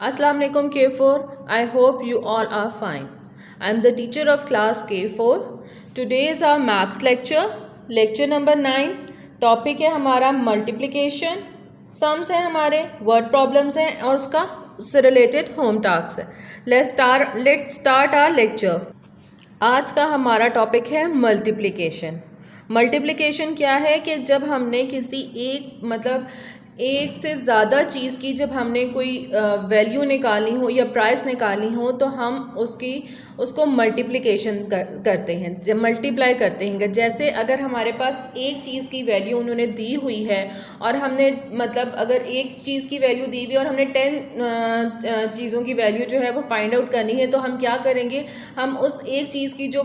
Assalamu alaikum K4. I hope you all are fine. I am the teacher of class K4. Today is our maths lecture number 9. Topic है हमारा multiplication, sums है हमारे, word problems हैं और उससे related home task है. Let's start our lecture. आज का हमारा टॉपिक है मल्टीप्लिकेशन. मल्टीप्लिकेशन क्या है कि जब हमने किसी एक से ज़्यादा चीज़ की जब हमने कोई वैल्यू निकालनी हो या प्राइस निकालनी हो तो हम उसको मल्टीप्लिकेशन करते हैं, जब मल्टीप्लाई करते हैं. जैसे अगर हमारे पास एक चीज़ की वैल्यू उन्होंने दी हुई है और हमने अगर एक चीज़ की वैल्यू दी हुई और हमने 10 चीज़ों की वैल्यू जो है वो फाइंड आउट करनी है, तो हम क्या करेंगे, हम उस एक चीज़ की जो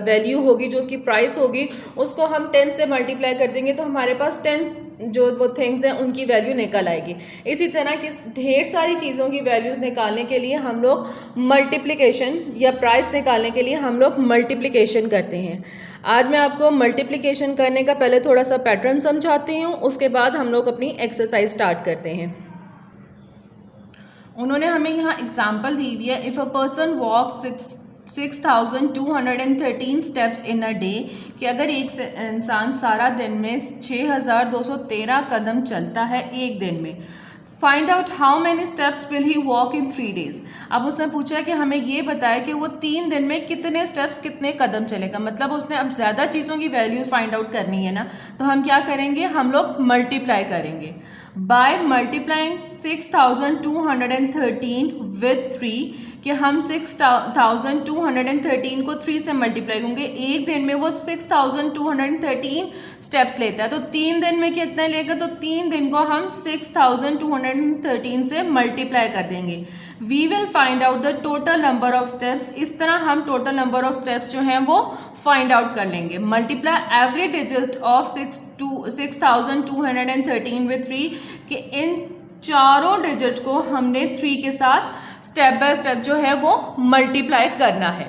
वैल्यू होगी, जो उसकी प्राइस होगी, उसको हम 10 से मल्टीप्लाई कर देंगे तो हमारे पास 10 जो वो थिंग्स हैं उनकी वैल्यू निकल आएगी. इसी तरह की ढेर सारी चीज़ों की वैल्यूज़ निकालने के लिए हम लोग मल्टीप्लिकेशन या प्राइस निकालने के लिए हम लोग मल्टीप्लिकेशन करते हैं. आज मैं आपको मल्टीप्लिकेशन करने का पहले थोड़ा सा पैटर्न समझाती हूँ, उसके बाद हम लोग अपनी एक्सरसाइज स्टार्ट करते हैं. उन्होंने हमें यहाँ एग्जाम्पल दी हुई है. If a person walks 6,213 steps in a day, कि अगर एक इंसान सारा दिन में 6,213 कदम चलता है एक दिन में. Find out how many steps will he walk in 3 days. अब उसने पूछा कि हमें ये बताया कि वो 3 दिन में कितने स्टेप्स कितने कदम चलेगा. मतलब उसने अब ज़्यादा चीज़ों की वैल्यू फाइंड आउट करनी है ना, तो हम क्या करेंगे, हम लोग मल्टीप्लाई करेंगे. बाय मल्टीप्लाइंग 6,213 विद 3, कि हम 6,213 को 3 से मल्टीप्लाई करेंगे. एक दिन में वो 6,213 स्टेप्स लेता है, तो 3 दिन में कितने लेगा, तो 3 दिन को हम 6,213 से मल्टीप्लाई कर देंगे. We will find out the total number of steps. इस तरह हम टोटल नंबर ऑफ स्टेप्स जो हैं वो फाइंड आउट कर लेंगे. Multiply every digit of 6,213 with 3, कि इन चारों डिजिट को हमने 3 के साथ स्टेप बाय स्टेप जो है वो मल्टीप्लाई करना है.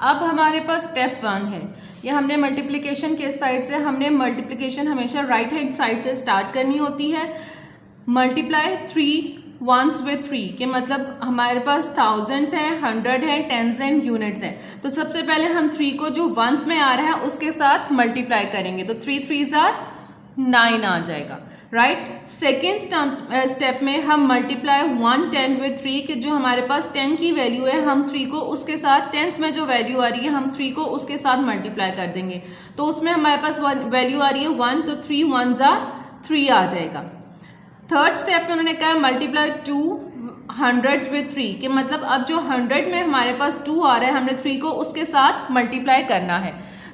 अब हमारे पास स्टेप 1 है. ये हमने मल्टीप्लिकेशन के साइड से हमने मल्टीप्लिकेशन हमेशा राइट हैंड साइड से स्टार्ट करनी होती है. मल्टीप्लाई 3 वंस विद 3, के मतलब हमारे पास थाउजेंड्स हैं, 100 हैं, टेंस एंड यूनिट्स हैं. तो सबसे पहले हम 3 को जो वंस में आ रहा है उसके साथ मल्टीप्लाई करेंगे, तो 3 3s are 9 आ जाएगा. राइट. सेकेंड स्टेप में हम मल्टीप्लाई 110 विद 3, कि जो हमारे पास 10 की वैल्यू है हम 3 को उसके साथ, टेंस में जो वैल्यू आ रही है हम 3 को उसके साथ मल्टीप्लाई कर देंगे. तो उसमें हमारे पास वैल्यू आ रही है 1, तो 3 1s are 3 आ जाएगा. थर्ड स्टेप में उन्होंने कहा मल्टीप्लाई 2 हंड्रेड्स विद 3, कि मतलब अब जो 100 में हमारे पास 2 आ रहा है, हमने 3 को उसके साथ मल्टीप्लाई करना है.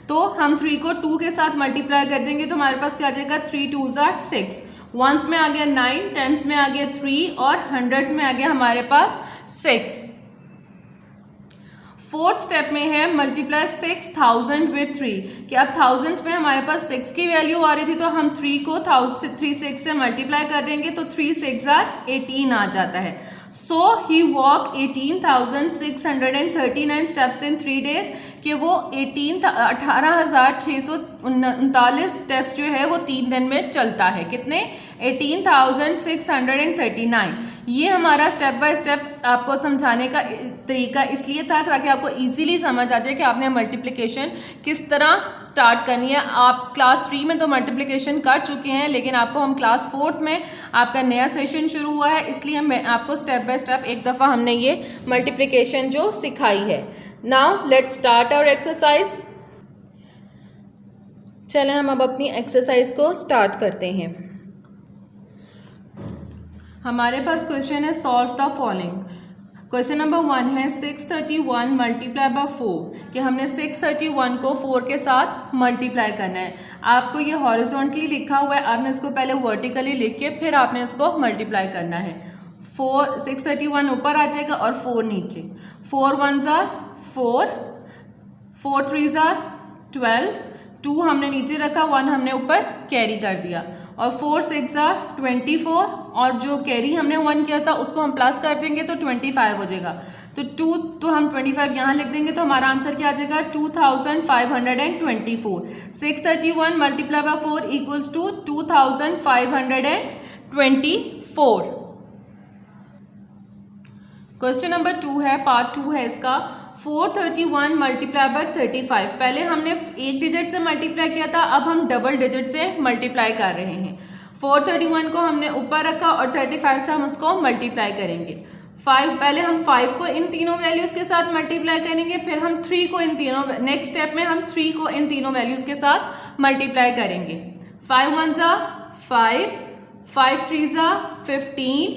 तो हम 3 को 2 के साथ मल्टीप्लाई कर देंगे तो हमारे पास क्या आ जाएगा, 3 2s are 6. वंस में आ गया 9, टेंस में आ गया 3 और हंड्रेड्स में आ गया हमारे पास 6. फोर्थ स्टेप में है मल्टीप्लाई 6,000 विद 3, कि अब थाउजेंड्स में हमारे पास 6 की वैल्यू आ रही थी, तो हम 3 को 6 से मल्टीप्लाई कर देंगे तो 3 6s are 18 आ जाता है. सो ही वॉक 18,639 स्टेप्स इन 3 days, कि वो 18,639 स्टेप्स जो है वो 3 दिन में चलता है. कितने, 18,639. ये हमारा स्टेप बाय स्टेप आपको समझाने का तरीका इसलिए था ताकि आपको इजीली समझ आ जाए कि आपने मल्टीप्लिकेशन किस तरह स्टार्ट करनी है. आप क्लास 3 में तो मल्टीप्लिकेशन कर चुके हैं, लेकिन आपको हम क्लास 4 में आपका नया सेशन शुरू हुआ है, इसलिए मैं आपको स्टेप बाय स्टेप एक दफ़ा हमने ये मल्टीप्लिकेशन जो सिखाई है. Now let's start our exercise. चलें हम अब अपनी एक्सरसाइज को स्टार्ट करते हैं. हमारे पास क्वेश्चन है solve the following. Question number 1 है 631 मल्टीप्लाई बाय 4, कि हमने 631 को 4 के साथ मल्टीप्लाई करना है. आपको ये हॉरिजॉन्टली लिखा हुआ है, आपने इसको पहले वर्टिकली लिख के फिर आपने इसको मल्टीप्लाई करना है. 631 ऊपर आ जाएगा और 4 नीचे. 4 1s are 4, 4 3s are 12, 2 हमने नीचे रखा, 1 हमने ऊपर कैरी कर दिया. और 4 6 24 और जो कैरी हमने 1 किया था उसको हम प्लस कर देंगे तो 25 हो जाएगा। तो 2 तो हम 25 यहाँ लिख देंगे तो हमारा आंसर क्या आ जाएगा 2524। 631 multiply by 4 equals to 2524। Question number 2 है, पार्ट 2 है इसका। 431 मल्टीप्लाई बाय 35। पहले हमने एक डिजिट से मल्टीप्लाई किया था, अब हम डबल डिजिट से मल्टीप्लाई कर रहे हैं। 431 को हमने ऊपर रखा और 35 से हम उसको मल्टीप्लाई करेंगे। 5 पहले हम 5 को इन तीनों वैल्यूज़ के साथ मल्टीप्लाई करेंगे, फिर हम 3 को इन तीनों, नेक्स्ट स्टेप में हम 3 को इन तीनों वैल्यूज़ के साथ मल्टीप्लाई करेंगे। 5 1 5, 5 3 15,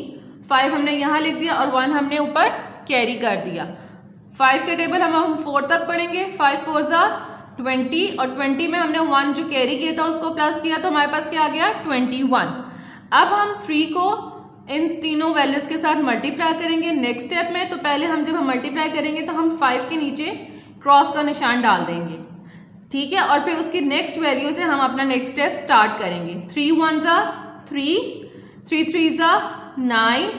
5 हमने यहाँ लिख दिया और 1 हमने ऊपर कैरी कर दिया। 5 के टेबल हम 4 तक पढ़ेंगे। 5 4 20 और 20 में हमने 1 जो कैरी किया था उसको प्लस किया तो हमारे पास क्या आ गया 21। अब हम 3 को इन तीनों वैल्यूज के साथ मल्टीप्लाई करेंगे नेक्स्ट स्टेप में। तो पहले हम जब हम मल्टीप्लाई करेंगे तो हम 5 के नीचे क्रॉस का निशान डाल देंगे, ठीक है, और फिर उसकी नेक्स्ट वैल्यू से हम अपना नेक्स्ट स्टेप स्टार्ट करेंगे। 3 1 3, 3 3 9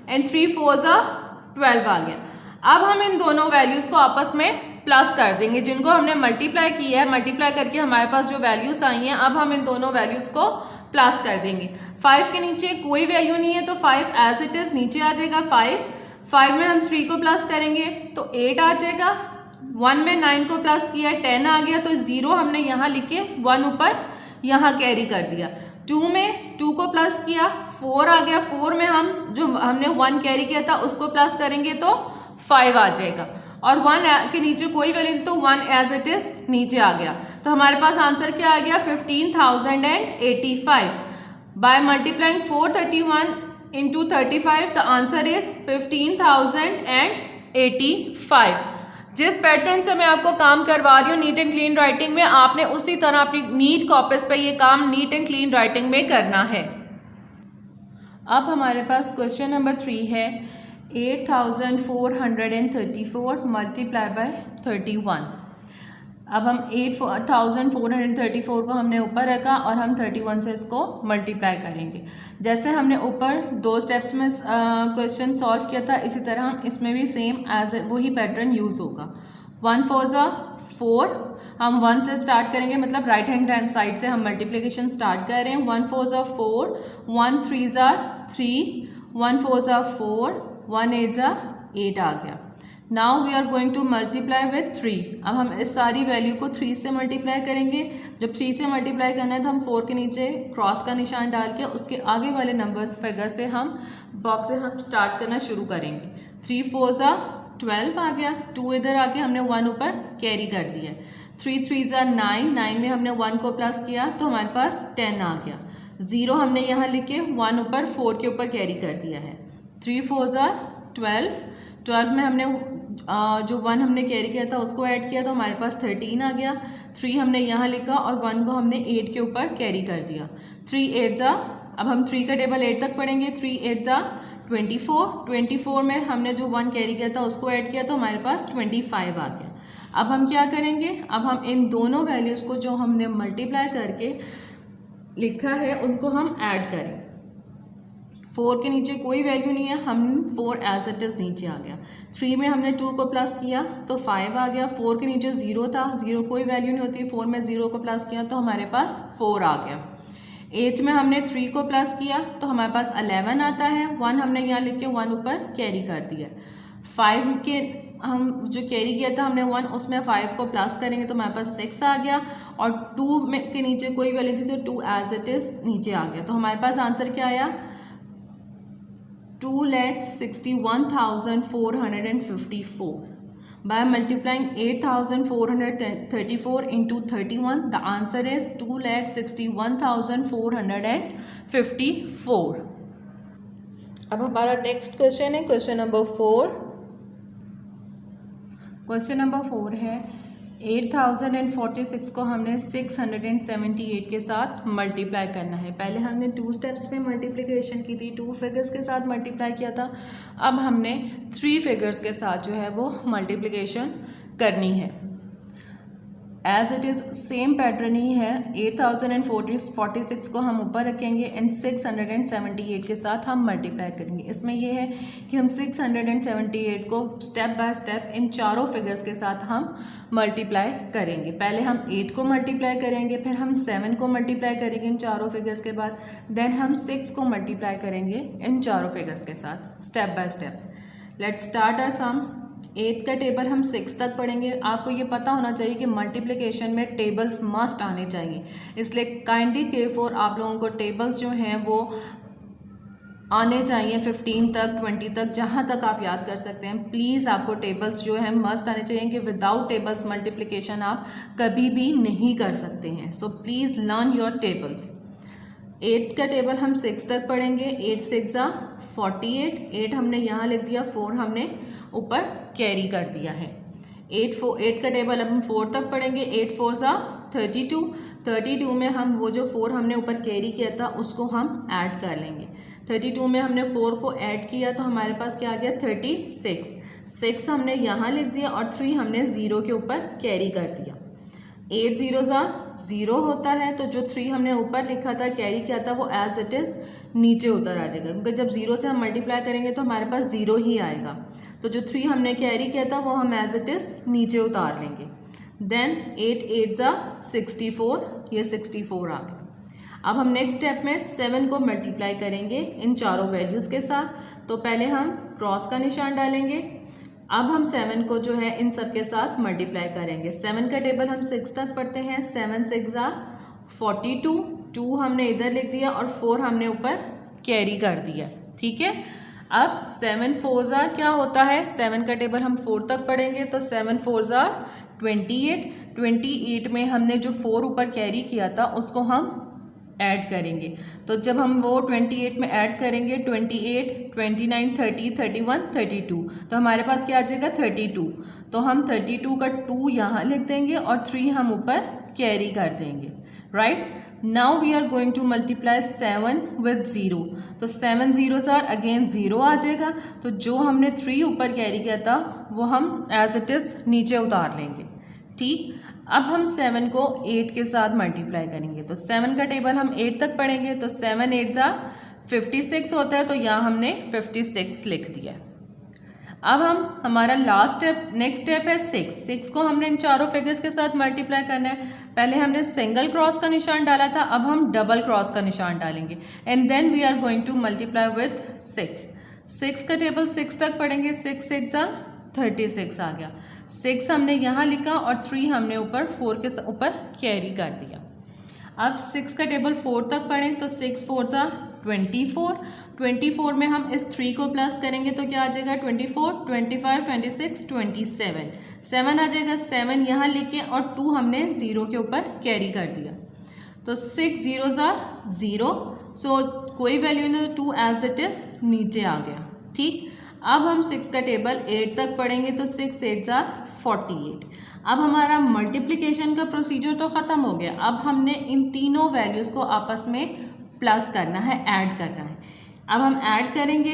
एंड 3 4 12 आ गया। अब हम इन दोनों वैल्यूज़ को आपस में प्लस कर देंगे, जिनको हमने मल्टीप्लाई किया है। मल्टीप्लाई करके हमारे पास जो वैल्यूज़ आई हैं, अब हम इन दोनों वैल्यूज़ को प्लस कर देंगे। 5 के नीचे कोई वैल्यू नहीं है तो 5 एज इट इज़ नीचे आ जाएगा। 5 में हम 3 को प्लस करेंगे तो 8 आ जाएगा। 1 में 9 को प्लस किया 10 आ गया, तो 0 हमने यहाँ लिख के 1 ऊपर यहाँ कैरी कर दिया। 2 में 2 को प्लस किया 4 आ गया। 4 में हम जो हमने 1 कैरी किया था उसको प्लस करेंगे तो 5 आ जाएगा, और 1 के नीचे कोई वैल्यू नहीं तो 1 एज इट इज़ नीचे आ गया। तो हमारे पास आंसर क्या आ गया 15,085। By multiplying 431 into 35 the answer is 15,085। जिस पैटर्न से मैं आपको काम करवा रही हूँ नीट एंड क्लीन राइटिंग में, आपने उसी तरह अपनी नीट कॉपीज पे ये काम नीट एंड क्लीन राइटिंग में करना है। अब हमारे पास क्वेश्चन नंबर 3 है 8,434 मल्टीप्लाई बाय 31। अब हम 8,434 को हमने ऊपर रखा और हम 31 से इसको मल्टीप्लाई करेंगे। जैसे हमने ऊपर 2 स्टेप्स में क्वेश्चन सॉल्व किया था, इसी तरह हम इसमें भी सेम एज वही पैटर्न यूज़ होगा। 1 4 4, हम 1 से स्टार्ट करेंगे, मतलब राइट हैंड साइड से हम मल्टीप्लिकेशन स्टार्ट कर रहे हैं। 1 4 4, 1 3 3, 1 4 4, 1 8 8 आ गया। Now we are going to multiply with 3। अब हम इस सारी वैल्यू को 3 से मल्टीप्लाई करेंगे। जब 3 से मल्टीप्लाई करना है तो हम 4 के नीचे क्रॉस का निशान डाल के उसके आगे वाले नंबर्स फिगर से हम बॉक्स से हम स्टार्ट करना शुरू करेंगे। 3 4 12 आ गया, 2 इधर आके हमने 1 ऊपर कैरी कर दिया। 3 3 9, 9 में हमने 1 को प्लस किया तो हमारे पास 10 आ गया। 0 हमने यहाँ लिख के 1 ऊपर 4 के ऊपर कैरी कर दिया है। 3 4 12, 12 में हमने जो 1 हमने कैरी किया था उसको ऐड किया तो हमारे पास 13 आ गया। 3 हमने यहाँ लिखा और 1 को हमने 8 के ऊपर कैरी कर दिया। 3 8 अब हम 3 का टेबल 8 तक पढ़ेंगे। 3 8 24, 24 में हमने जो 1 कैरी किया था उसको ऐड किया तो हमारे पास 25 आ गया। अब हम क्या करेंगे, अब हम इन दोनों वैल्यूज़ को जो हमने मल्टीप्लाई करके लिखा है उनको हम ऐड करें। 4 के नीचे कोई वैल्यू नहीं है, हम 4 एज इट इज़ नीचे आ गया। 3 में हमने 2 को प्लस किया तो 5 आ गया। 4 के नीचे 0 था, 0 कोई वैल्यू नहीं होती, 4 में 0 को प्लस किया तो हमारे पास 4 आ गया। 8 में हमने 3 को प्लस किया तो हमारे पास 11 आता है। 1 हमने यहाँ लिख के 1 ऊपर कैरी कर दिया। 5 के हम जो कैरी किया था हमने 1, उसमें 5 को प्लस करेंगे तो हमारे पास 6 आ गया, और 2 में के नीचे कोई वैल्यू थी तो 2 एज इट इज़ नीचे आ गया। तो हमारे पास आंसर क्या आया 2,61,454। By multiplying 8,434 into 31, the answer is 2,61,454. अब हमारा नेक्स्ट क्वेश्चन है क्वेश्चन नंबर 4। क्वेश्चन नंबर 4 है 8,046 को हमने 678 के साथ मल्टीप्लाई करना है। पहले हमने 2 स्टेप्स में मल्टीप्लिकेशन की थी, 2 फिगर्स के साथ मल्टीप्लाई किया था। अब हमने 3 फिगर्स के साथ जो है वो मल्टीप्लिकेशन करनी है। As it is same pattern ही है। 8046 को हम ऊपर रखेंगे एंड 678 के साथ हम मल्टीप्लाई करेंगे। इसमें ये है कि हम 678 को स्टेप बाय स्टेप इन चारों फिगर्स के साथ हम मल्टीप्लाई करेंगे। पहले हम 8 को मल्टीप्लाई करेंगे, फिर हम 7 को मल्टीप्लाई करेंगे इन चारों फिगर्स के बाद, देन हम 6 को मल्टीप्लाई करेंगे इन चारों फिगर्स के साथ step by step. Let's start our sum. 8 का टेबल हम 6 तक पढ़ेंगे। आपको ये पता होना चाहिए कि मल्टीप्लिकेशन में टेबल्स मस्ट आने चाहिए, इसलिए काइंडली केयरफुल आप लोगों को टेबल्स जो हैं वो आने चाहिए 15 तक 20 तक, जहाँ तक आप याद कर सकते हैं। प्लीज़ आपको टेबल्स जो है मस्ट आने चाहिए कि विदाउट टेबल्स मल्टीप्लिकेशन आप कभी भी नहीं कर सकते हैं। So please learn your tables. 8 का टेबल हम 6 तक पढ़ेंगे। 8 6 48, 8 हमने यहाँ लिख दिया, 4 हमने ऊपर कैरी कर दिया है। 8 का टेबल अब हम 4 तक पढ़ेंगे। 8 4 32, 32 में हम वो जो 4 हमने ऊपर कैरी किया था उसको हम ऐड कर लेंगे। 32 में हमने 4 को ऐड किया तो हमारे पास क्या आ गया 36। 6 हमने यहाँ लिख दिया और 3 हमने 0 के ऊपर कैरी कर दिया। 8 0 0 होता है, तो जो 3 हमने ऊपर लिखा था कैरी किया था वो एज इट इज़ नीचे उतर आ जाएगा, क्योंकि जब 0 से हम मल्टीप्लाई करेंगे तो हमारे पास 0 ही आएगा। तो जो 3 हमने कैरी किया था वो हम एज इट इज़ नीचे उतार लेंगे। देन 8 8 64, ये 64 आ गया। अब हम नेक्स्ट स्टेप में 7 को मल्टीप्लाई करेंगे इन चारों वैल्यूज़ के साथ। तो पहले हम क्रॉस का निशान डालेंगे। अब हम 7 को जो है इन सब के साथ मल्टीप्लाई करेंगे। 7 का टेबल हम 6 तक पढ़ते हैं। 7 6 42, 2 हमने इधर लिख दिया और 4 हमने ऊपर कैरी कर दिया। ठीक है, अब 7 4 क्या होता है, 7 का टेबल हम 4 तक पढ़ेंगे। तो 7 4 28, 28 में हमने जो 4 ऊपर कैरी किया था उसको हम ऐड करेंगे। तो जब हम वो 28 में ऐड करेंगे 28 29 30 31 32, तो हमारे पास क्या आ जाएगा 32। तो हम 32 का 2 यहाँ लिख देंगे और 3 हम ऊपर कैरी कर देंगे। Right, now we are going to multiply 7 with 0। तो 7 0 अगेन 0 आ जाएगा। तो जो हमने 3 ऊपर कैरी किया था वो हम एज इट इज़ नीचे उतार लेंगे। ठीक, अब हम 7 को 8 के साथ मल्टीप्लाई करेंगे। तो 7 का टेबल हम 8 तक पढ़ेंगे। तो 7 8 56 होता है, तो यहाँ हमने 56 लिख दिया। अब हम हमारा लास्ट स्टेप, नेक्स्ट स्टेप है 6 को हमने इन चारों फिगर्स के साथ मल्टीप्लाई करना है। पहले हमने सिंगल क्रॉस का निशान डाला था, अब हम डबल क्रॉस का निशान डालेंगे and then we are going to multiply with 6 का टेबल 6 तक पढ़ेंगे। 6 6 36 आ गया। 6 हमने यहाँ लिखा और 3 हमने ऊपर 4 के ऊपर कैरी कर दिया। अब 6 का टेबल 4 तक पढ़ें। तो 6 4 24, 24 में हम इस 3 को प्लस करेंगे तो क्या आ जाएगा 24 25 26 27, 7 आ जाएगा। 7 यहाँ लिखे और 2 हमने 0 के ऊपर कैरी कर दिया। तो 6 0 0, सो कोई वैल्यू नहीं, 2 एज इट इज़ नीचे आ गया। ठीक, अब हम 6 का टेबल 8 तक पढ़ेंगे। तो 6 8 48। अब हमारा मल्टीप्लिकेशन का प्रोसीजर तो ख़त्म हो गया। अब हमने इन तीनों वैल्यूज़ को आपस में प्लस करना है, ऐड करना है। अब हम ऐड करेंगे।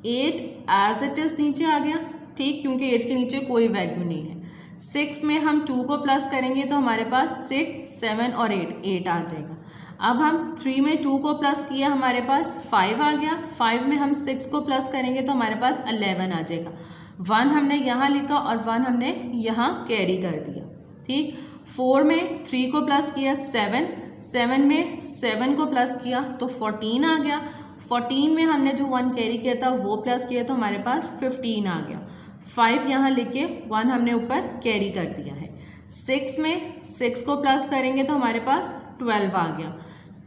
8 एज इट इज़ नीचे आ गया। ठीक, क्योंकि 8 के नीचे कोई वैल्यू नहीं है। 6 में हम 2 को प्लस करेंगे तो हमारे पास 6 7 और 8 आ जाएगा। अब हम 3 में 2 को प्लस किया, हमारे पास 5 आ गया। 5 में हम 6 को प्लस करेंगे तो हमारे पास 11 आ जाएगा। 1 हमने यहाँ लिखा और 1 हमने यहाँ कैरी कर दिया। ठीक, 4 में 3 को प्लस किया 7 में 7 को प्लस किया तो 14 आ गया। 14 में हमने जो 1 कैरी किया था वो प्लस किया तो हमारे पास 15 आ गया। 5 यहाँ लिख के 1 हमने ऊपर कैरी कर दिया है। 6 में 6 को प्लस करेंगे तो हमारे पास 12 आ गया।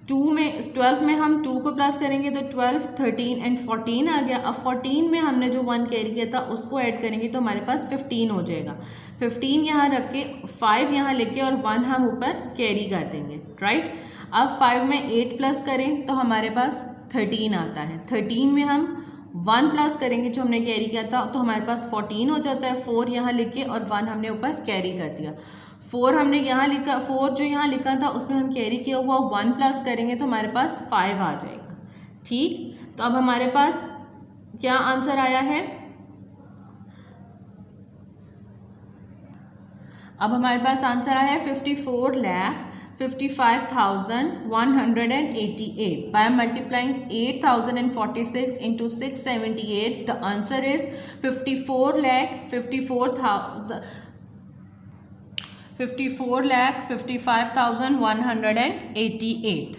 12 में हम 2 को प्लस करेंगे तो 12 13 एंड 14 आ गया। अब 14 में हमने जो 1 कैरी किया था उसको ऐड करेंगे तो हमारे पास 15 हो जाएगा। 15 यहाँ रख के 5 यहाँ लेके और 1 हम ऊपर कैरी कर देंगे। राइट, अब 5 में 8 प्लस करें तो हमारे पास 13 आता है। 13 में हम 1 प्लस करेंगे जो हमने कैरी किया था तो हमारे पास 14 हो जाता है। 4 यहाँ लिख के और 1 हमने ऊपर कैरी कर दिया। 4 हमने यहाँ लिखा, 4 जो यहाँ लिखा था उसमें हम कैरी किया हुआ 1 प्लस करेंगे तो हमारे पास 5 आ जाएगा। ठीक, तो अब हमारे पास क्या आंसर आया है। अब हमारे पास आंसर आया है 54,55,188. By multiplying 8,046 into 678, the answer is 54,55,188.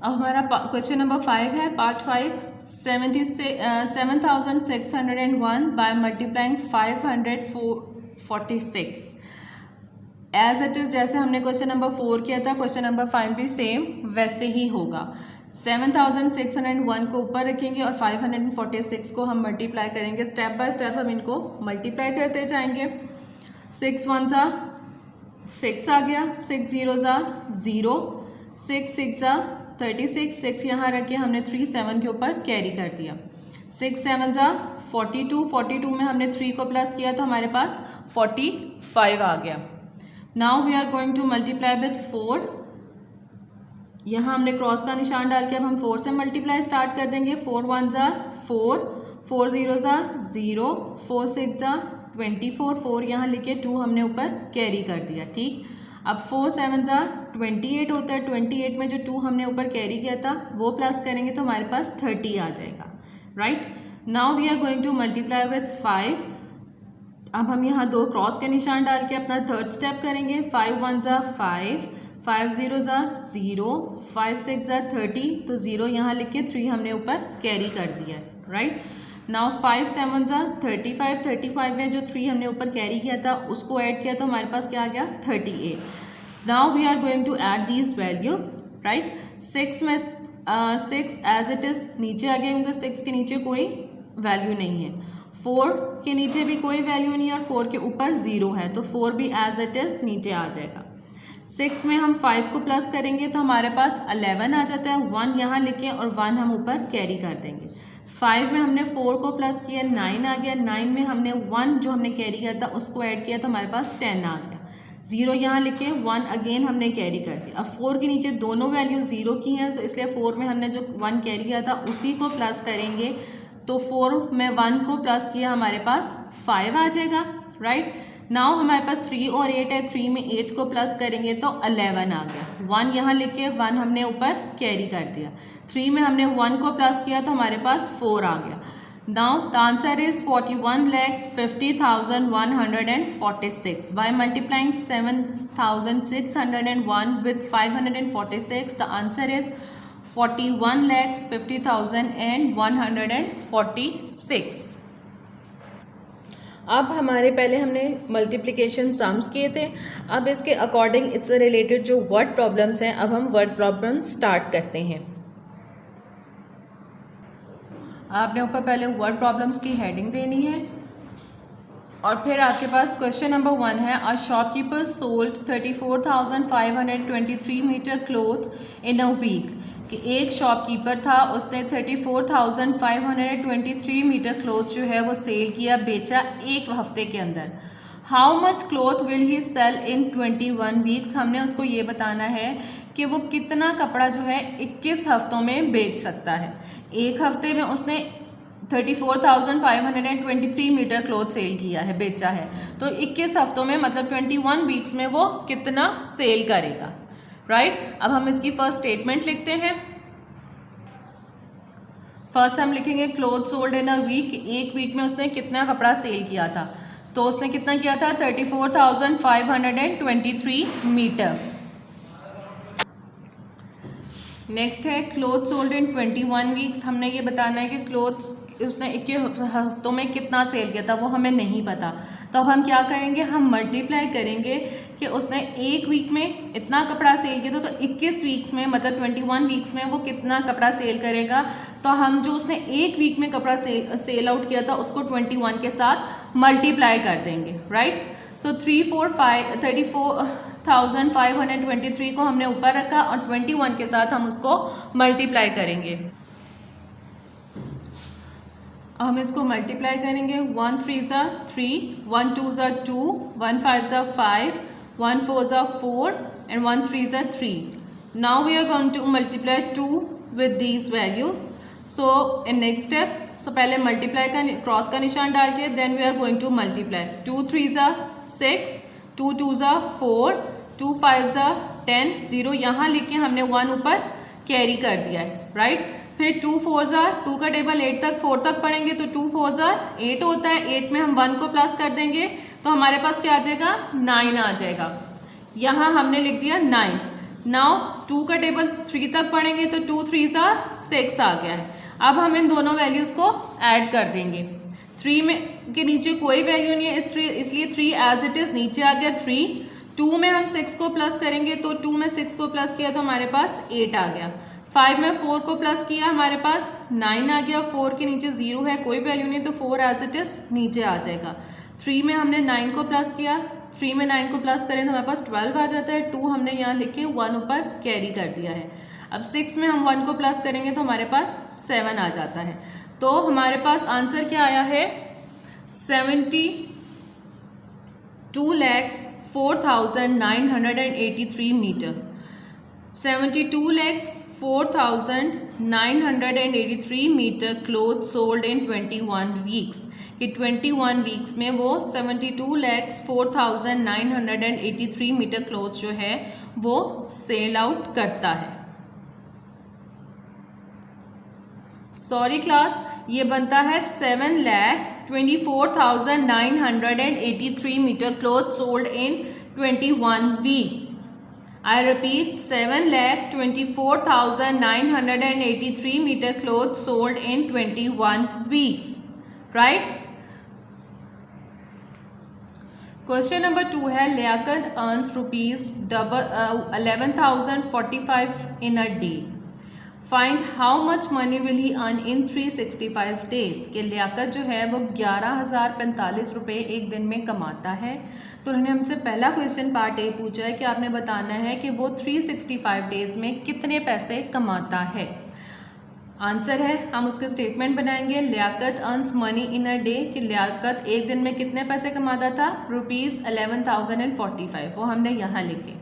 अब हमारा क्वेश्चन नंबर 5 है, part 5. 7,601 by multiplying 546 as it is. जैसे हमने क्वेश्चन नंबर 4 किया था, क्वेश्चन नंबर 5 भी सेम वैसे ही होगा. 7,601 को ऊपर रखेंगे और 546 को हम मल्टीप्लाई करेंगे. स्टेप बाय स्टेप हम इनको मल्टीप्लाई करते जाएंगे. 6 1 ज़ा 6 आ गया, 6 0 ज़ा 0, 6 6 ज़ा 36, 6 यहाँ रखे हमने 3 7 के ऊपर कैरी कर दिया. 6 7 ज़ा 42, 42 में हमने 3 को प्लस किया तो हमारे पास 45 आ गया. Now we are going to multiply with 4. यहाँ हमने क्रॉस का निशान डाल के अब हम 4 से मल्टीप्लाई स्टार्ट कर देंगे. 4 1 ज़ा 4, 4 0 ज़ा 0, 4 6 ज़ा 24, 4 यहाँ लिखे 2 हमने ऊपर कैरी कर दिया. ठीक, अब 4 7 ज़ा 28 होता है. 28 में जो 2 हमने ऊपर कैरी किया था वो प्लस करेंगे तो हमारे पास 30 आ जाएगा. Right, now we are going to multiply with 5. अब हम यहाँ 2 क्रॉस के निशान डाल के अपना थर्ड स्टेप करेंगे. 5 1 ज़ा 5, 5 0 ज़ा 0, 5 6 ज़ा 30, तो 0 यहाँ लिख के 3 हमने ऊपर कैरी कर दिया है. राइट, नाउ 5 7 ज़ा 35, 35 में जो 3 हमने ऊपर कैरी किया था उसको ऐड किया तो हमारे पास क्या आ गया 38. Now we are going to add these values. Right, 6 में 6 एज इट इज़ नीचे आ गया क्योंकि 6 के नीचे कोई वैल्यू नहीं है. 4 के नीचे भी कोई वैल्यू नहीं है और 4 के ऊपर 0 है तो 4 भी एज इट इज़ नीचे आ जाएगा. 6 में हम 5 को प्लस करेंगे तो हमारे पास 11 आ जाता है. 1 यहाँ लिखें और 1 हम ऊपर कैरी कर देंगे. 5 में हमने 4 को प्लस किया, 9 आ गया. 9 में हमने 1 जो हमने कैरी किया था उसको ऐड किया तो हमारे पास 10 आ गया. 0 यहाँ लिखे, 1 अगेन हमने कैरी कर दिया. अब 4 के नीचे दोनों वैल्यू 0 की हैं तो इसलिए 4 में हमने जो 1 कैरी किया था उसी को प्लस करेंगे तो 4 में 1 को प्लस किया हमारे पास 5 आ जाएगा. राइट, नाउ हमारे पास 3 और 8 है. 3 में 8 को प्लस करेंगे तो 11 आ गया. 1 यहाँ लिख के 1 हमने ऊपर कैरी कर दिया. 3 में हमने 1 को प्लस किया तो हमारे पास 4 आ गया. Now the answer is 41,50,146. By multiplying 7,601 with 546 the answer is 41,50,146. अब हमारे पहले हमने मल्टीप्लिकेशन सम्स किए थे. अब इसके अकॉर्डिंग इट्स रिलेटेड जो वर्ड प्रॉब्लम्स हैं, अब हम वर्ड प्रॉब्लम स्टार्ट करते हैं. आपने ऊपर पहले वर्ड प्रॉब्लम्स की हेडिंग देनी है और फिर आपके पास क्वेश्चन नंबर 1 है. A shopkeeper sold 34,523 metre cloth in a week. कि एक शॉपकीपर था, उसने 34,523 मीटर क्लोथ जो है वो सेल किया, बेचा एक हफ्ते के अंदर. How much cloth will he sell in 21 weeks. हमने उसको ये बताना है कि वो कितना कपड़ा जो है 21 हफ्तों में बेच सकता है. एक हफ्ते में उसने 34,523 मीटर क्लोथ सेल किया है, बेचा है, तो 21 हफ्तों में मतलब 21 वीक्स में वो कितना सेल करेगा. राइट, अब हम इसकी फर्स्ट स्टेटमेंट लिखते हैं. फर्स्ट हम लिखेंगे cloth sold in a week. एक वीक में उसने कितना कपड़ा सेल किया था, तो उसने कितना किया था 34,523 मीटर. नेक्स्ट है क्लोथ सोल्ड इन 21 वीक्स. हमने ये बताना है कि क्लोथ्स उसने 21 हफ्तों में कितना सेल किया था, वो हमें नहीं पता. तो अब हम क्या करेंगे, हम मल्टीप्लाई करेंगे कि उसने एक वीक में इतना कपड़ा सेल किया था तो 21 वीक्स में मतलब 21 वीक्स में वो कितना कपड़ा सेल करेगा. तो हम जो उसने एक वीक में कपड़ा सेल आउट किया था उसको 21 के साथ मल्टीप्लाई कर देंगे. राइट, सो 34,523 को हमने ऊपर रखा और 21 के साथ हम उसको मल्टीप्लाई करेंगे. हम इसको मल्टीप्लाई करेंगे. 1 3 ज़ा 3, 1 2 ज़ा 2, 1 5 ज़ा 5, 1 4 ज़ा 4 and 1 3 ज़ा 3. Now we are going to multiply 2 with these values. So in next step, सो पहले मल्टीप्लाई का क्रॉस का निशान डाल के then we are going to multiply. 2 3 ज़ा 6, 2 2 ज़ा 4, 2 5 ज़ा 10, 0 यहाँ लिख के हमने 1 ऊपर कैरी कर दिया है, राइट। फिर 2 4 ज़ा 2 का टेबल 8 तक 4 तक पढ़ेंगे तो 2 4 ज़ा 8 होता है, 8 में हम 1 को प्लस कर देंगे तो हमारे पास क्या आ जाएगा, 9 आ जाएगा। यहाँ हमने लिख दिया 9। नाउ 2 का टेबल 3 तक पढ़ेंगे तो 2 3 ज़ा 6 आ गया है। अब हम इन दोनों वैल्यूज़ को ऐड कर देंगे। 3 में के नीचे कोई वैल्यू नहीं है इसलिए 3 एज इट इज़ नीचे आ गया 3। 2 में हम 6 को प्लस करेंगे तो 2 में 6 को प्लस किया तो हमारे पास 8 आ गया। 5 में 4 को प्लस किया हमारे पास 9 आ गया। 4 के नीचे 0 है, कोई वैल्यू नहीं तो 4 एज इट इज़ नीचे आ जाएगा। 3 में हमने 9 को प्लस किया, 3 में 9 को प्लस करें तो हमारे पास 12 आ जाता है। 2 हमने यहाँ लिख के 1 ऊपर कैरी कर दिया है। अब 6 में हम 1 को प्लस करेंगे तो हमारे पास 7 आ जाता है। तो हमारे पास आंसर क्या आया है, 72,04,983 metre. 72,04,983 metre cloth sold in 21 weeks. कि 21 वीक्स में वो 72,04,983 मीटर क्लोथ जो है वो सेल आउट करता है। सॉरी क्लास, ये बनता है 7,24,983 metre cloth sold in 21 weeks. I repeat 7,24,983 metre cloth sold in 21 weeks, right. Question number 2 है Liaqat earns ₹11,045 in a day. Find how much money will he earn in 365 days. कि लियाकत जो है वो 11,045 रुपये एक दिन में कमाता है। तो उन्होंने हमसे पहला क्वेश्चन पार्ट ए पूछा है कि आपने बताना है कि वो 365 डेज में कितने पैसे कमाता है। आंसर है, हम उसके स्टेटमेंट बनाएंगे। Liaqat earns money in a day, कि लियाकत एक दिन में कितने पैसे कमाता था, ₹11,045, वो हमने यहाँ लिखे।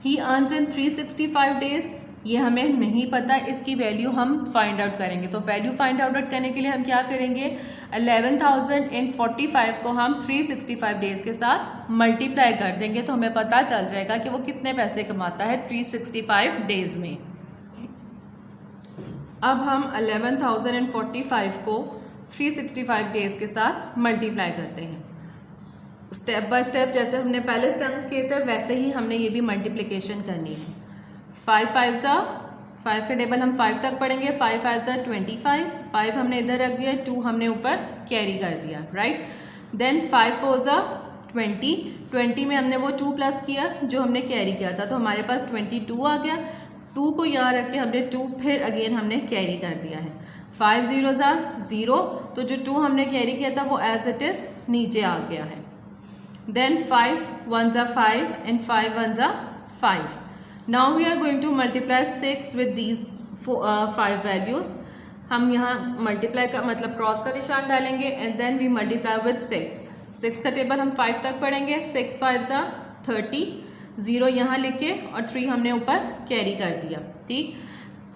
ही अर्न्स इन 365 डेज, ये हमें नहीं पता, इसकी वैल्यू हम फाइंड आउट करेंगे। तो वैल्यू फाइंड आउट करने के लिए हम क्या करेंगे, 11,045 को हम 365 डेज के साथ मल्टीप्लाई कर देंगे तो हमें पता चल जाएगा कि वो कितने पैसे कमाता है 365 डेज में। अब हम 11,045 को 365 डेज के साथ मल्टीप्लाई करते हैं। स्टेप बाय स्टेप जैसे हमने पहले स्टेप्स किए थे वैसे ही हमने ये भी मल्टीप्लिकेशन करनी है। 5 5 ज़ा 5 का टेबल हम 5 तक पढ़ेंगे। 5 5 ज़ा 25, 5 हमने इधर रख दिया, 2 हमने ऊपर कैरी कर दिया, राइट। देन 5 4 ज़ा 20, 20 में हमने वो 2 प्लस किया जो हमने कैरी किया था तो हमारे पास 22 आ गया। 2 को यहाँ रख के हमने 2 फिर अगेन हमने कैरी कर दिया है। 5 0 ज़ा 0, तो जो 2 हमने कैरी किया था वो एज इट इज़ नीचे आ गया है। देन 5 1 ज़ा 5 एंड 5 1 ज़ा 5। Now we are going to multiply 6 with these 5 values. हम यहाँ मल्टीप्लाई का मतलब क्रॉस का निशान डालेंगे and then we multiply with 6 का टेबल हम 5 तक पढ़ेंगे। 6 5 ज़ा 30, 0 यहाँ लिख के और 3 हमने ऊपर कैरी कर दिया, ठीक।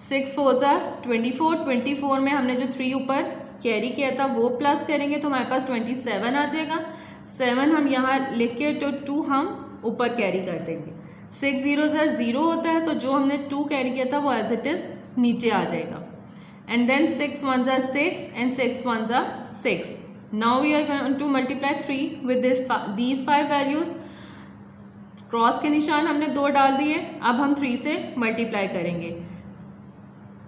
6 4 ज़ा 24, 24 में हमने जो 3 ऊपर कैरी किया था वो प्लस करेंगे तो हमारे पास 27 आ जाएगा। 7 हम यहाँ लिख के तो 2 हम ऊपर कैरी कर देंगे। 6 0 ज़ा 0 होता है तो जो हमने 2 कैरी किया था वो एज इट इज़ नीचे आ जाएगा। एंड देन 6 1 ज़ा 6 एंड 6 1 ज़ा 6। Now we are going to multiply 3 with these 5 values. Cross के निशान हमने 2 डाल दिए, अब हम 3 से मल्टीप्लाई करेंगे।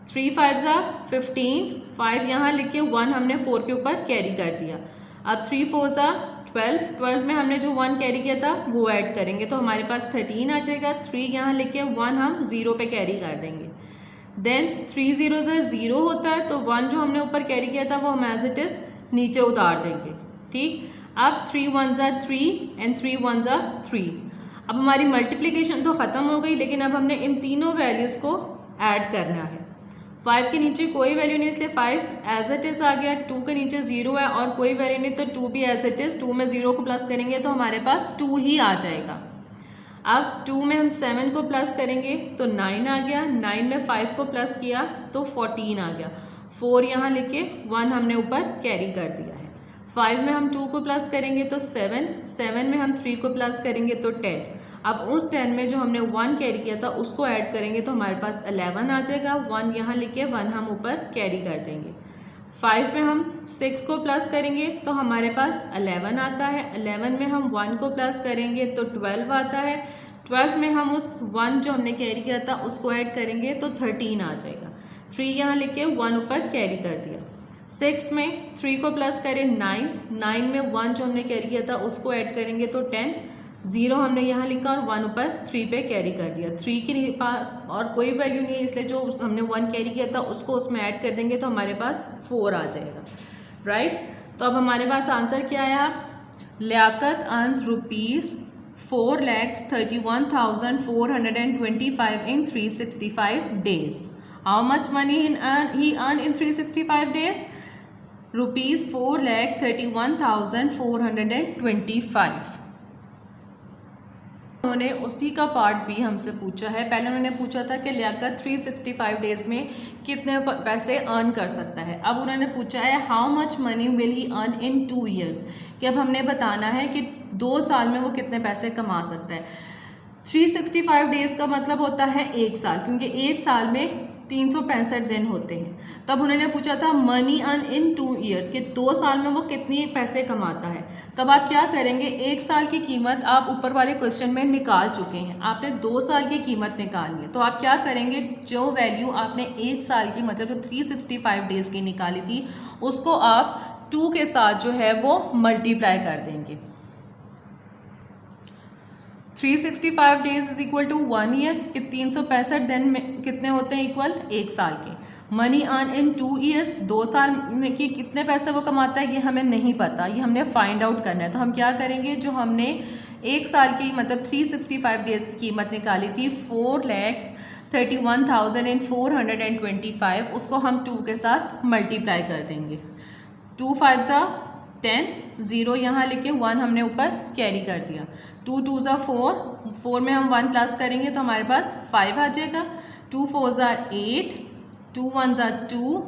3 5 ज़ा 15, 5 यहाँ लिख के 1 हमने 4 के ऊपर कैरी कर दिया। अब 3 4 ज़ा 12, 12 में हमने जो 1 कैरी किया था वो ऐड करेंगे तो हमारे पास 13 आ जाएगा। 3 यहाँ लिख के 1 हम 0 पे कैरी कर देंगे। देन 3 0 ज़ा 0 होता है तो 1 जो हमने ऊपर कैरी किया था वो हम एज इट इज़ नीचे उतार देंगे, ठीक। अब 3 1 ज़ा 3 एंड 3 1 ज़ा 3। अब हमारी मल्टीप्लिकेशन तो ख़त्म हो गई लेकिन अब हमने इन तीनों वैल्यूज़ को ऐड करना है। 5 के नीचे कोई वैल्यू नहीं इसलिए 5 एज इट इज़ आ गया। 2 के नीचे 0 है और कोई वैल्यू नहीं तो 2 भी एज इट इज़। 2 में 0 को प्लस करेंगे तो हमारे पास 2 ही आ जाएगा। अब 2 में हम 7 को प्लस करेंगे तो 9 आ गया। 9 में 5 को प्लस किया तो 14 आ गया। 4 यहाँ लिखे, 1 हमने ऊपर कैरी कर दिया है। 5 में हम 2 को प्लस करेंगे तो 7, 7 में हम 3 को प्लस करेंगे तो 10। अब उस 10 में जो हमने 1 कैरी किया था उसको ऐड करेंगे तो हमारे पास 11 आ जाएगा। 1 यहाँ लिखे, 1 हम ऊपर कैरी कर देंगे। 5 में हम 6 को प्लस करेंगे तो हमारे पास 11 आता है। 11 में हम 1 को प्लस करेंगे तो 12 आता है। 12 में हम उस 1 जो हमने कैरी किया था उसको ऐड करेंगे तो 13 आ जाएगा। 3 यहाँ लिखे, 1 ऊपर कैरी कर दिया। 6 में 3 को प्लस करें 9, 9 में 1 जो हमने कैरी किया था उसको ऐड करेंगे तो 10, 0 हमने यहाँ लिखा और 1 ऊपर 3 पे कैरी कर दिया। 3 के पास और कोई वैल्यू नहीं है, इसलिए जो हमने 1 कैरी किया था उसको उसमें ऐड कर देंगे तो हमारे पास 4 आ जाएगा, राइट। तो अब हमारे पास आंसर क्या आया? Liaqat earns ₹4,31,425 in 365 days. How much money he earned in 365 days? ₹4,31,425. उन्होंने उसी का पार्ट भी हमसे पूछा है। पहले उन्होंने पूछा था कि लियाकत 365 डेज में कितने पैसे अर्न कर सकता है। अब उन्होंने पूछा है how much money will he earn in 2 years, कि अब हमने बताना है कि 2 साल में वो कितने पैसे कमा सकता है। 365 डेज का मतलब होता है 1 साल, क्योंकि 1 साल में 365 दिन होते हैं। तब उन्होंने पूछा था मनी अर्न इन 2 years, कि 2 साल में वो कितने पैसे कमाता है। तब आप क्या करेंगे, 1 साल की कीमत आप ऊपर वाले क्वेश्चन में निकाल चुके हैं, आपने 2 साल की कीमत निकालनी है। तो आप क्या करेंगे, जो वैल्यू आपने 1 साल की मतलब जो 365 डेज की निकाली थी उसको आप 2 के साथ जो है वो मल्टीप्लाई कर देंगे। 365 days is equal to 1 year, कि 365 दिन में कितने होते हैं, इक्वल 1 साल के। मनी अर्न इन 2 years, 2 साल में कि कितने पैसे वो कमाता है ये हमें नहीं पता, ये हमने फाइंड आउट करना है। तो हम क्या करेंगे, जो हमने 1 साल की मतलब 365 डेज की कीमत निकाली थी 4,31,425, उसको हम 2 के साथ मल्टीप्लाई कर देंगे। 2 5 ज़ा 10, 0 यहाँ लिखे, 1 हमने ऊपर कैरी कर दिया। 2 2 ज़ा 4, 4 में हम 1 प्लस करेंगे तो हमारे पास 5 आ जाएगा। 2 4 ज़ा 8, 2 1 ज़ा 2,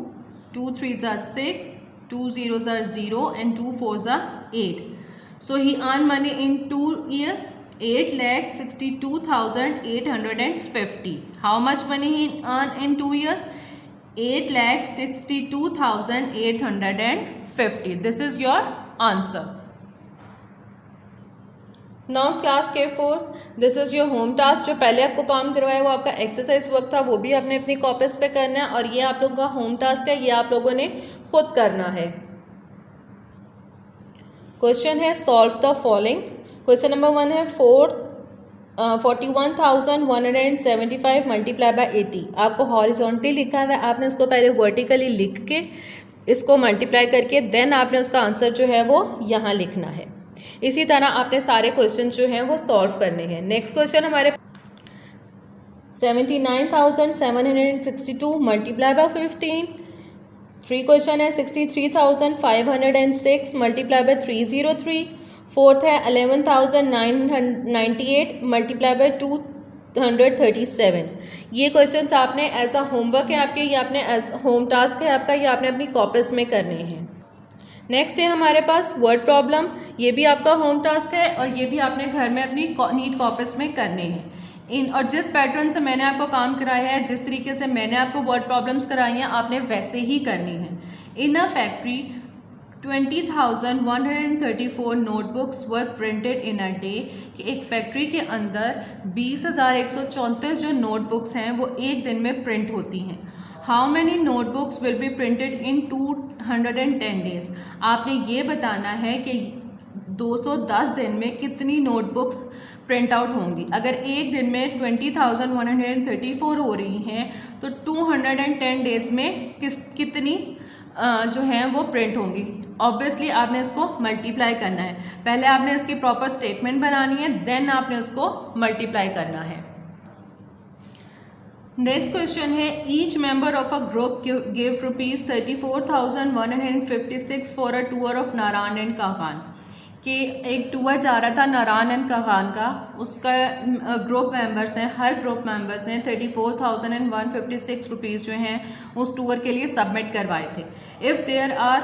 2 3 ज़ा 6, 2 0 ज़ा 0 एंड 2 4 ज़ा 8. So he earned money in 2 years 8,62,850. How much money he earned in 2 years? 8,62,850. This is your answer. Now class K4, this is your home task. जो पहले आपको काम करवाया वो आपका एक्सरसाइज वर्क था, वो भी आपने अपनी कॉपीज पे करना है, और ये आप लोगों का होम टास्क है, ये आप लोगों ने खुद करना है। क्वेश्चन है solve the following. Question number 1 है 41,175 मल्टीप्लाई बाय 80। आपको हॉरिजॉन्टली लिखा है, आपने इसको पहले वर्टिकली लिख के इसको मल्टीप्लाई करके देन आपने उसका आंसर जो है वो यहाँ लिखना है। इसी तरह आपने सारे क्वेश्चन जो हैं वो सॉल्व करने हैं। नेक्स्ट क्वेश्चन हमारे 79,762 मल्टीप्लाई बाय 15। 3 क्वेश्चन है 63,506 मल्टीप्लाई बाय 303। 4th है 11,998 मल्टीप्लाई बाय 237। ये क्वेश्चंस आपने एज अ होमवर्क है आपके, ये आपने एज होम टास्क है आपका, ये आपने अपनी कॉपीज में करने हैं। नेक्स्ट है हमारे पास वर्ड प्रॉब्लम, ये भी आपका होम टास्क है और ये भी आपने घर में अपनी नीट कॉपीज में करने हैं। और जिस पैटर्न से मैंने आपको काम कराया है, जिस तरीके से मैंने आपको वर्ड प्रॉब्लम्स कराई हैं, आपने वैसे ही करनी है। In a factory 20,134 notebooks were printed in a day, कि एक फैक्ट्री के अंदर 20,134 जो नोटबुक्स हैं वो एक दिन में प्रिंट होती हैं। How many notebooks will be printed in 210 days. आपने ये बताना है कि 210 दिन में कितनी नोटबुक्स प्रिंट आउट होंगी। अगर एक दिन में 20,134 हो रही हैं तो 210 डेज में कितनी जो हैं वो प्रिंट होंगी। ऑब्वियसली आपने इसको मल्टीप्लाई करना है। पहले आपने इसकी प्रॉपर स्टेटमेंट बनानी है, देन आपने उसको मल्टीप्लाई करना है। नेक्स्ट क्वेश्चन है each member of a group give ₹34,156 for a tour of Narayan and काकान। कि एक टूर जा रहा था नारान एंड कगान का, उसका ग्रुप मेंबर्स ने, हर ग्रुप मेंबर्स ने 34,156 रुपीज़ जो हैं उस टूर के लिए सबमिट करवाए थे। If there are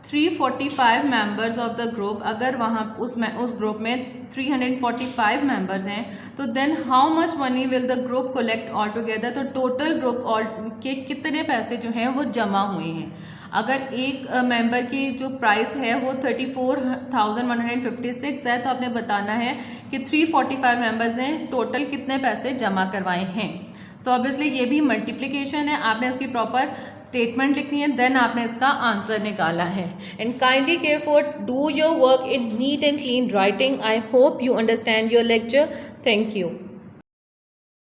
345 members of the group, अगर वहाँ उस ग्रुप में 345 मेंबर्स हैं तो then how much money will the group collect all together, तो टोटल ग्रुप ऑल के कितने पैसे जो हैं वो जमा हुए हैं। अगर एक मेंबर की जो प्राइस है वो 34,156 है तो आपने बताना है कि 345 मेंबर्स ने टोटल कितने पैसे जमा करवाए हैं। सो ऑब्वियसली ये भी मल्टीप्लिकेशन है, आपने इसकी प्रॉपर स्टेटमेंट लिखनी है, देन आपने इसका आंसर निकाला है। And kindly care for do your work in neat and clean writing. I hope you understand your lecture. Thank you.